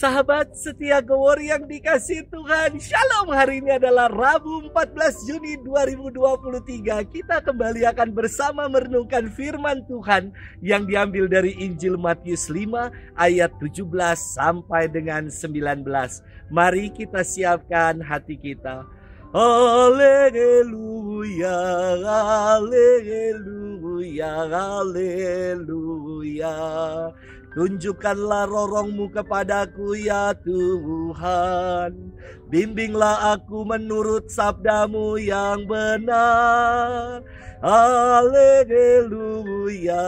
Sahabat setia Gowor yang dikasihi Tuhan, Shalom. Hari ini adalah Rabu 14 Juni 2023. Kita kembali akan bersama merenungkan firman Tuhan yang diambil dari Injil Matius 5 ayat 17 sampai dengan 19. Mari kita siapkan hati kita. Haleluya, haleluya, haleluya. Tunjukkanlah rorong-Mu kepadaku ya Tuhan. Bimbinglah aku menurut sabda-Mu yang benar. Haleluya,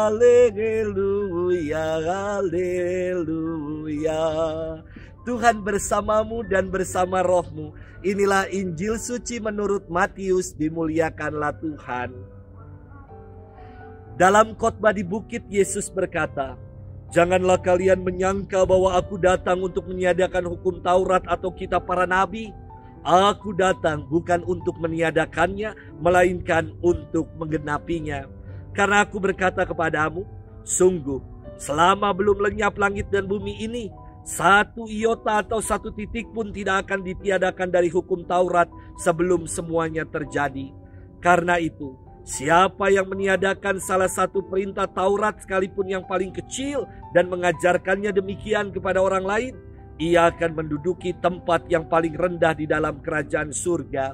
haleluya, haleluya. Tuhan bersamamu dan bersama roh-Mu. Inilah Injil suci menurut Matius, dimuliakanlah Tuhan. Dalam khotbah di bukit, Yesus berkata, "Janganlah kalian menyangka bahwa aku datang untuk meniadakan hukum Taurat atau kitab para nabi. Aku datang bukan untuk meniadakannya, melainkan untuk menggenapinya. Karena aku berkata kepadamu, sungguh, selama belum lenyap langit dan bumi ini, satu iota atau satu titik pun tidak akan ditiadakan dari hukum Taurat sebelum semuanya terjadi. Karena itu, siapa yang meniadakan salah satu perintah Taurat sekalipun yang paling kecil dan mengajarkannya demikian kepada orang lain, ia akan menduduki tempat yang paling rendah di dalam kerajaan surga.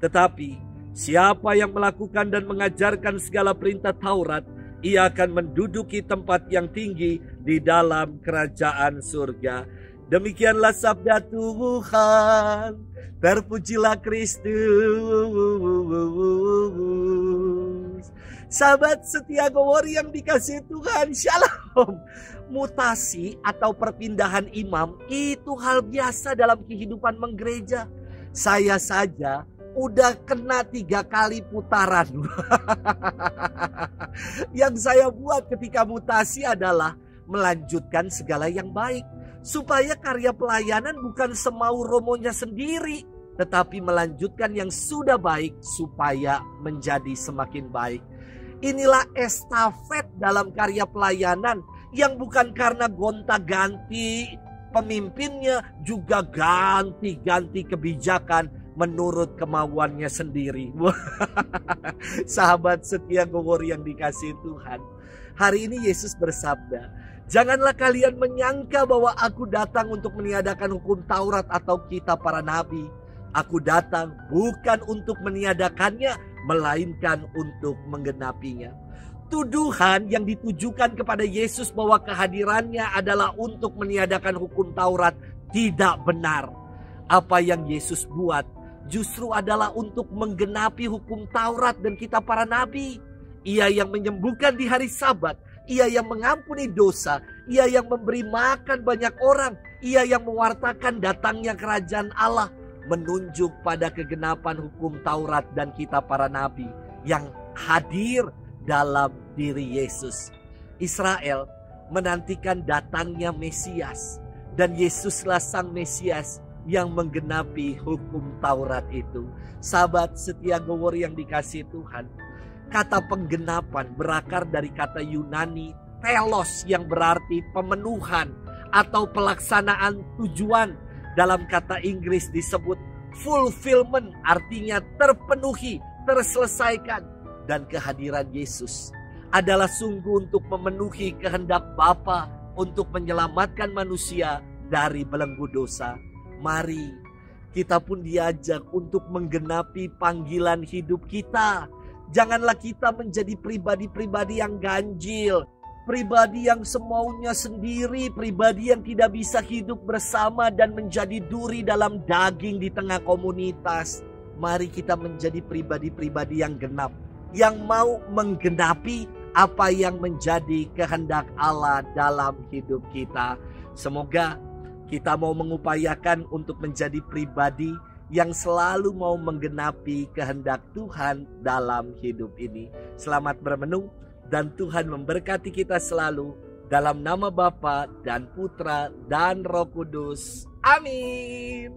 Tetapi siapa yang melakukan dan mengajarkan segala perintah Taurat, ia akan menduduki tempat yang tinggi di dalam kerajaan surga." Demikianlah sabda Tuhan. Terpujilah Kristus. Sahabat setia Gowor yang dikasihi Tuhan, Shalom. Mutasi atau perpindahan imam itu hal biasa dalam kehidupan menggereja. Saya saja udah kena 3 kali putaran. Yang saya buat ketika mutasi adalah melanjutkan segala yang baik, supaya karya pelayanan bukan semau romonya sendiri, tetapi melanjutkan yang sudah baik supaya menjadi semakin baik. Inilah estafet dalam karya pelayanan yang bukan karena gonta-ganti pemimpinnya, juga ganti-ganti kebijakan menurut kemauannya sendiri. Sahabat setia Gowor yang dikasihi Tuhan, hari ini Yesus bersabda, "Janganlah kalian menyangka bahwa aku datang untuk meniadakan hukum Taurat atau kitab para nabi. Aku datang bukan untuk meniadakannya, melainkan untuk menggenapinya." Tuduhan yang ditujukan kepada Yesus bahwa kehadirannya adalah untuk meniadakan hukum Taurat tidak benar. Apa yang Yesus buat justru adalah untuk menggenapi hukum Taurat dan kitab para nabi. Ia yang menyembuhkan di hari Sabat, Ia yang mengampuni dosa, Ia yang memberi makan banyak orang, Ia yang mewartakan datangnya kerajaan Allah, menunjuk pada kegenapan hukum Taurat dan kitab para nabi yang hadir dalam diri Yesus. Israel menantikan datangnya Mesias, dan Yesuslah sang Mesias yang menggenapi hukum Taurat itu. Sahabat setia Gowor yang dikasihi Tuhan, kata penggenapan berakar dari kata Yunani telos yang berarti pemenuhan atau pelaksanaan tujuan. Dalam kata Inggris disebut fulfillment, artinya terpenuhi, terselesaikan. Dan kehadiran Yesus adalah sungguh untuk memenuhi kehendak Bapa untuk menyelamatkan manusia dari belenggu dosa. Mari kita pun diajak untuk menggenapi panggilan hidup kita. Janganlah kita menjadi pribadi-pribadi yang ganjil, pribadi yang semaunya sendiri, pribadi yang tidak bisa hidup bersama dan menjadi duri dalam daging di tengah komunitas. Mari kita menjadi pribadi-pribadi yang genap, yang mau menggenapi apa yang menjadi kehendak Allah dalam hidup kita. Semoga kita mau mengupayakan untuk menjadi pribadi yang selalu mau menggenapi kehendak Tuhan dalam hidup ini. Selamat bermenung dan Tuhan memberkati kita selalu. Dalam nama Bapa dan Putra dan Roh Kudus. Amin.